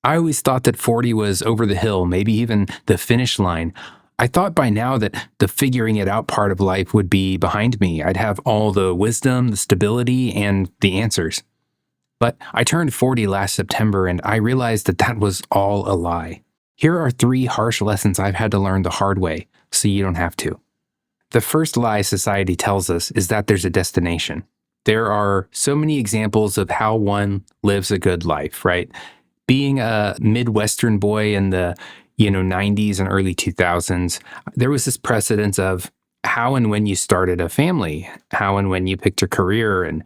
I always thought that 40 was over the hill, maybe even the finish line. I thought by now that the figuring it out part of life would be behind me. I'd have all the wisdom, the stability, and the answers. But I turned 40 last September and I realized that that was all a lie. Here are 3 harsh lessons I've had to learn the hard way so you don't have to. The first lie society tells us is that there's a destination. There are so many examples of how one lives a good life, right? Being a Midwestern boy in the 90s and early 2000s, there was this precedence of how and when you started a family, how and when you picked a career. And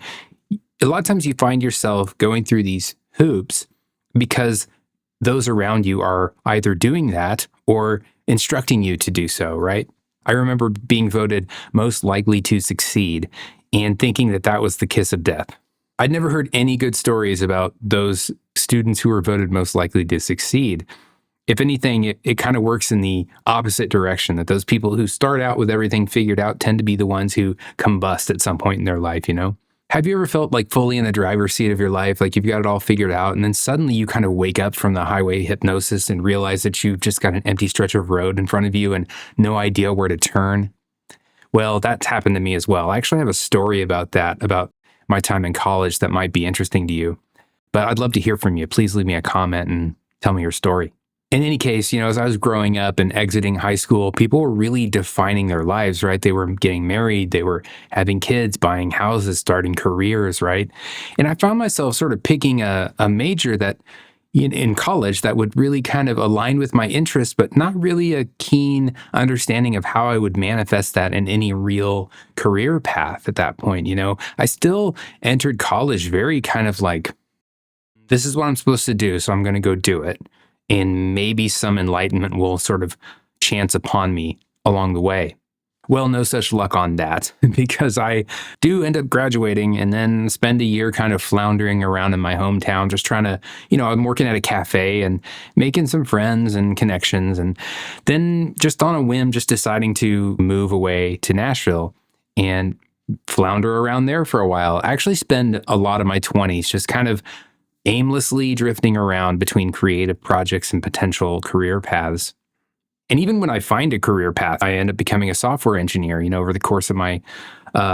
a lot of times you find yourself going through these hoops because those around you are either doing that or instructing you to do so, right? I remember being voted most likely to succeed and thinking that that was the kiss of death. I'd never heard any good stories about those students who were voted most likely to succeed. If anything, it kind of works in the opposite direction, that those people who start out with everything figured out tend to be the ones who combust at some point in their life, Have you ever felt like fully in the driver's seat of your life, like you've got it all figured out, and then suddenly you kind of wake up from the highway hypnosis and realize that you've just got an empty stretch of road in front of you and no idea where to turn? Well, that's happened to me as well. I actually have a story about that, about my time in college that might be interesting to you. But I'd love to hear from you. Please leave me a comment and tell me your story. In any case, as I was growing up and exiting high school, people were really defining their lives, right? They were getting married, they were having kids, buying houses, starting careers, right? And I found myself sort of picking a major that in college that would really kind of align with my interests, but not really a keen understanding of how I would manifest that in any real career path at that point. I still entered college very kind of like, this is what I'm supposed to do, so I'm going to go do it. And maybe some enlightenment will sort of chance upon me along the way. Well, no such luck on that, because I do end up graduating and then spend a year kind of floundering around in my hometown, just trying to, I'm working at a cafe and making some friends and connections. And then just on a whim, just deciding to move away to Nashville and flounder around there for a while. I actually spend a lot of my 20s just kind of aimlessly drifting around between creative projects and potential career paths. And even when I find a career path, I end up becoming a software engineer, over the course of my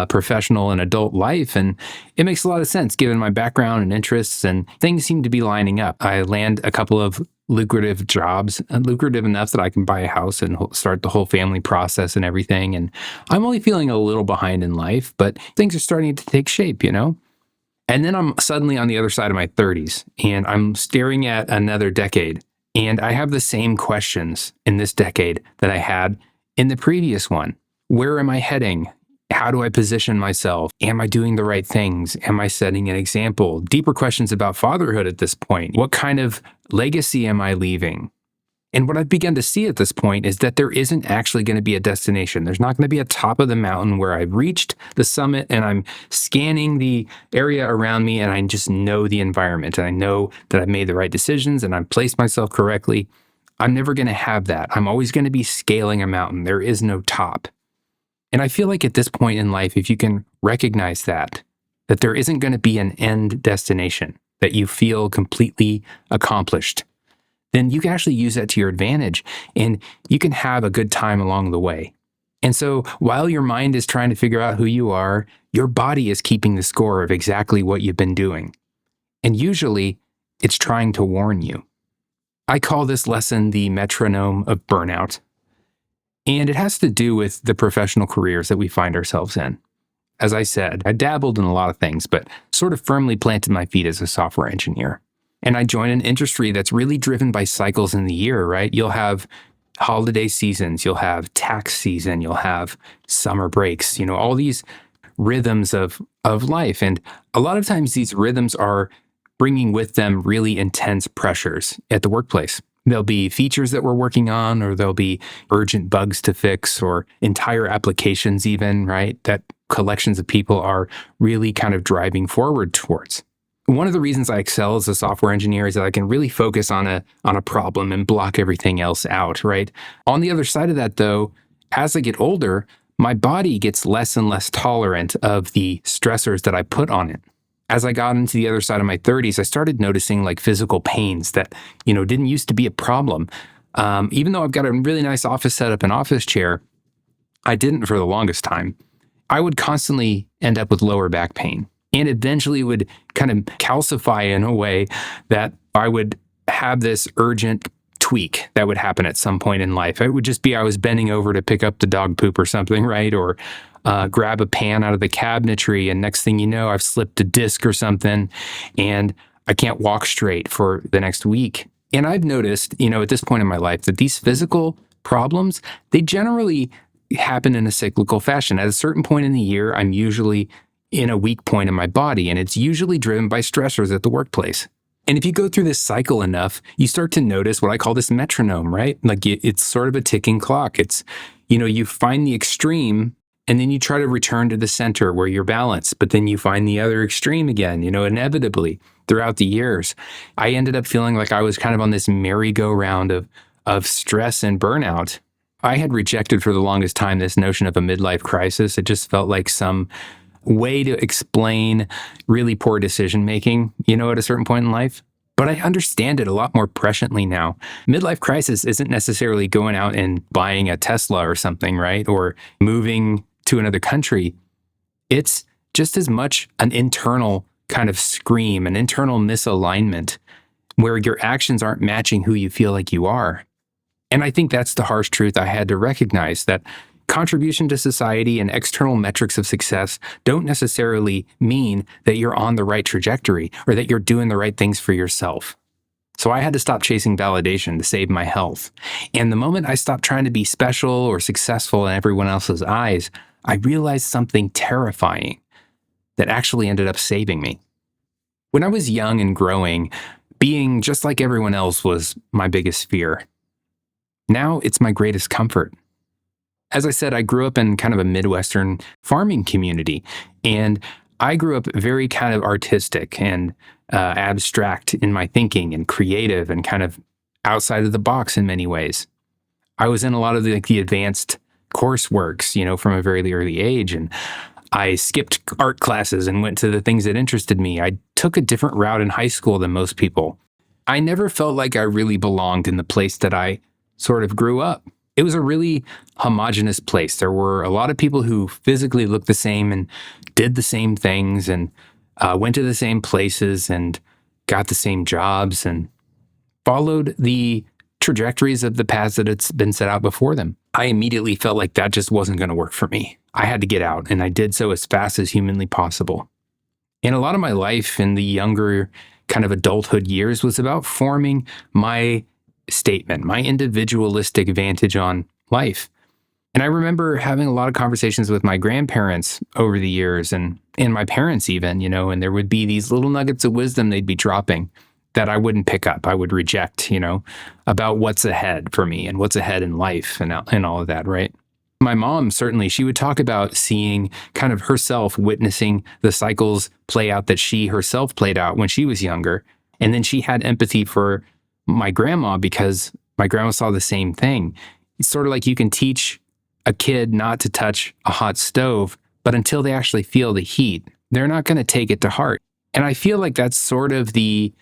professional and adult life. And it makes a lot of sense given my background and interests, and things seem to be lining up. I land a couple of lucrative jobs, lucrative enough that I can buy a house and start the whole family process and everything. And I'm only feeling a little behind in life, but things are starting to take shape, And then I'm suddenly on the other side of my 30s, and I'm staring at another decade. And I have the same questions in this decade that I had in the previous one. Where am I heading? How do I position myself? Am I doing the right things? Am I setting an example? Deeper questions about fatherhood at this point. What kind of legacy am I leaving? And what I've begun to see at this point is that there isn't actually going to be a destination. There's not going to be a top of the mountain where I've reached the summit and I'm scanning the area around me and I just know the environment and I know that I've made the right decisions and I've placed myself correctly. I'm never going to have that. I'm always going to be scaling a mountain. There is no top. And I feel like at this point in life, if you can recognize that there isn't going to be an end destination, that you feel completely accomplished, then you can actually use that to your advantage and you can have a good time along the way. And so while your mind is trying to figure out who you are, your body is keeping the score of exactly what you've been doing. And usually it's trying to warn you. I call this lesson the metronome of burnout. And it has to do with the professional careers that we find ourselves in. As I said, I dabbled in a lot of things, but sort of firmly planted my feet as a software engineer. And I joined an industry that's really driven by cycles in the year, right? You'll have holiday seasons, you'll have tax season, you'll have summer breaks, all these rhythms of life. And a lot of times these rhythms are bringing with them really intense pressures at the workplace. There'll be features that we're working on, or there'll be urgent bugs to fix, or entire applications even, right? That collections of people are really kind of driving forward towards. One of the reasons I excel as a software engineer is that I can really focus on a problem and block everything else out, right? On the other side of that, though, as I get older, my body gets less and less tolerant of the stressors that I put on it. as I got into the other side of my 30s, I started noticing like physical pains that, didn't used to be a problem. Even though I've got a really nice office setup and office chair, I didn't for the longest time. I would constantly end up with lower back pain and eventually would kind of calcify in a way that I would have this urgent tweak that would happen at some point in life. It would just be I was bending over to pick up the dog poop or something, right? Or grab a pan out of the cabinetry, and next thing you know, I've slipped a disc or something, and I can't walk straight for the next week. And I've noticed, at this point in my life, that these physical problems, they generally happen in a cyclical fashion. At a certain point in the year, I'm usually in a weak point in my body, and it's usually driven by stressors at the workplace. And if you go through this cycle enough, you start to notice what I call this metronome, right? Like it's sort of a ticking clock. It's, you find the extreme and then you try to return to the center where you're balanced, but then you find the other extreme again, inevitably throughout the years. I ended up feeling like I was kind of on this merry-go-round of stress and burnout. I had rejected for the longest time this notion of a midlife crisis. It just felt like some way to explain really poor decision making, at a certain point in life. But I understand it a lot more presciently now. Midlife crisis isn't necessarily going out and buying a Tesla or something, right? Or moving to another country. It's just as much an internal kind of scream, an internal misalignment where your actions aren't matching who you feel like you are. And I think that's the harsh truth I had to recognize, that contribution to society and external metrics of success don't necessarily mean that you're on the right trajectory or that you're doing the right things for yourself. So I had to stop chasing validation to save my health. And the moment I stopped trying to be special or successful in everyone else's eyes, I realized something terrifying that actually ended up saving me. When I was young and growing, being just like everyone else was my biggest fear. Now it's my greatest comfort. As I said, I grew up in kind of a Midwestern farming community, and I grew up very kind of artistic and abstract in my thinking and creative and kind of outside of the box in many ways. I was in a lot of the advanced courseworks, from a very early age, and I skipped art classes and went to the things that interested me. I took a different route in high school than most people. I never felt like I really belonged in the place that I sort of grew up. It was a really homogenous place. There were a lot of people who physically looked the same and did the same things and went to the same places and got the same jobs and followed the trajectories of the paths that had been set out before them. I immediately felt like that just wasn't going to work for me. I had to get out, and I did so as fast as humanly possible. And a lot of my life in the younger kind of adulthood years was about forming my statement, my individualistic vantage on life. And I remember having a lot of conversations with my grandparents over the years and my parents even, and there would be these little nuggets of wisdom they'd be dropping that I wouldn't pick up, I would reject, about what's ahead for me and what's ahead in life and all of that, right? My mom, certainly, she would talk about seeing kind of herself witnessing the cycles play out that she herself played out when she was younger. And then she had empathy for my grandma because my grandma saw the same thing. It's sort of like you can teach a kid not to touch a hot stove, but until they actually feel the heat, they're not going to take it to heart. And I feel like that's sort of the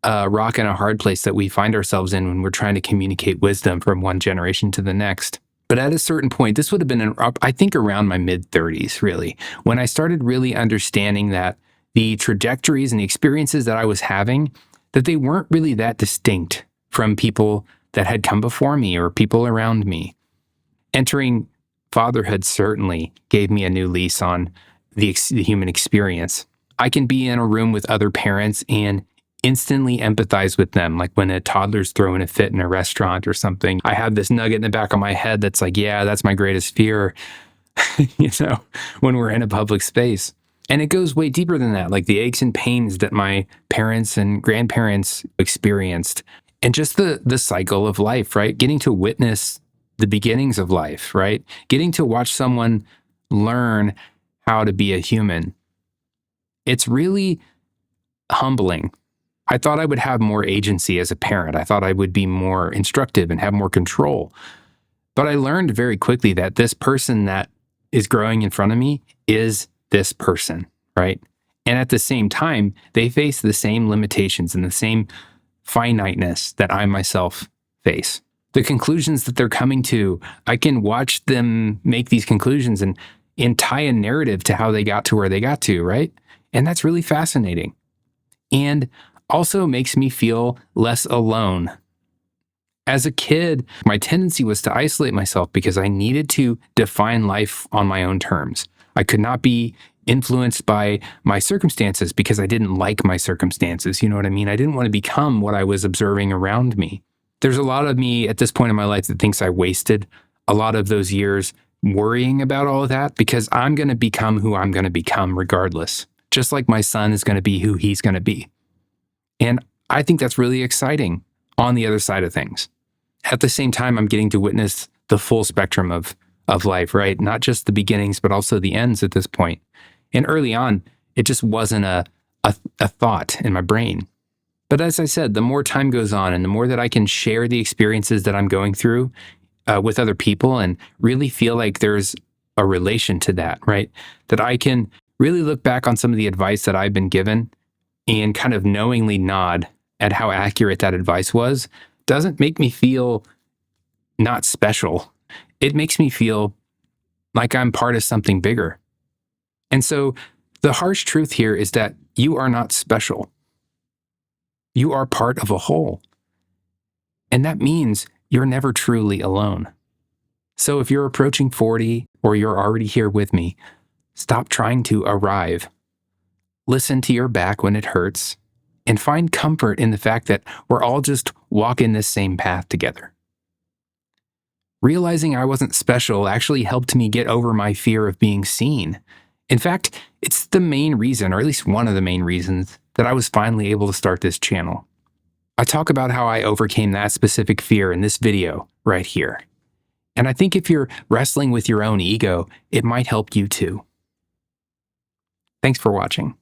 rock and a hard place that we find ourselves in when we're trying to communicate wisdom from one generation to the next. But at a certain point, this would have been, I think, around my mid-30s, really, when I started really understanding that the trajectories and the experiences that I was having, that they weren't really that distinct from people that had come before me or people around me. Entering fatherhood certainly gave me a new lease on the human experience. I can be in a room with other parents and instantly empathize with them. Like when a toddler's throwing a fit in a restaurant or something, I have this nugget in the back of my head that's like, yeah, that's my greatest fear, when we're in a public space. And it goes way deeper than that, like the aches and pains that my parents and grandparents experienced. And just the cycle of life, right? Getting to witness the beginnings of life, right? Getting to watch someone learn how to be a human. It's really humbling. I thought I would have more agency as a parent. I thought I would be more instructive and have more control. But I learned very quickly that this person that is growing in front of me is this person, right? And at the same time, they face the same limitations and the same finiteness that I myself face. The conclusions that they're coming to, I can watch them make these conclusions and tie a narrative to how they got to where they got to, right? And that's really fascinating. And also makes me feel less alone. As a kid, my tendency was to isolate myself because I needed to define life on my own terms. I could not be influenced by my circumstances because I didn't like my circumstances. You know what I mean? I didn't want to become what I was observing around me. There's a lot of me at this point in my life that thinks I wasted a lot of those years worrying about all of that because I'm going to become who I'm going to become regardless, just like my son is going to be who he's going to be. And I think that's really exciting on the other side of things. At the same time, I'm getting to witness the full spectrum of life, right? Not just the beginnings, but also the ends at this point. And early on, it just wasn't a thought in my brain. But as I said, the more time goes on and the more that I can share the experiences that I'm going through with other people and really feel like there's a relation to that, right? That I can really look back on some of the advice that I've been given and kind of knowingly nod at how accurate that advice was, doesn't make me feel not special. It makes me feel like I'm part of something bigger. And so the harsh truth here is that you are not special. You are part of a whole. And that means you're never truly alone. So if you're approaching 40 or you're already here with me, stop trying to arrive. Listen to your back when it hurts and find comfort in the fact that we're all just walking this same path together. Realizing I wasn't special actually helped me get over my fear of being seen. In fact, it's the main reason, or at least one of the main reasons, that I was finally able to start this channel. I talk about how I overcame that specific fear in this video right here. And I think if you're wrestling with your own ego, it might help you too. Thanks for watching.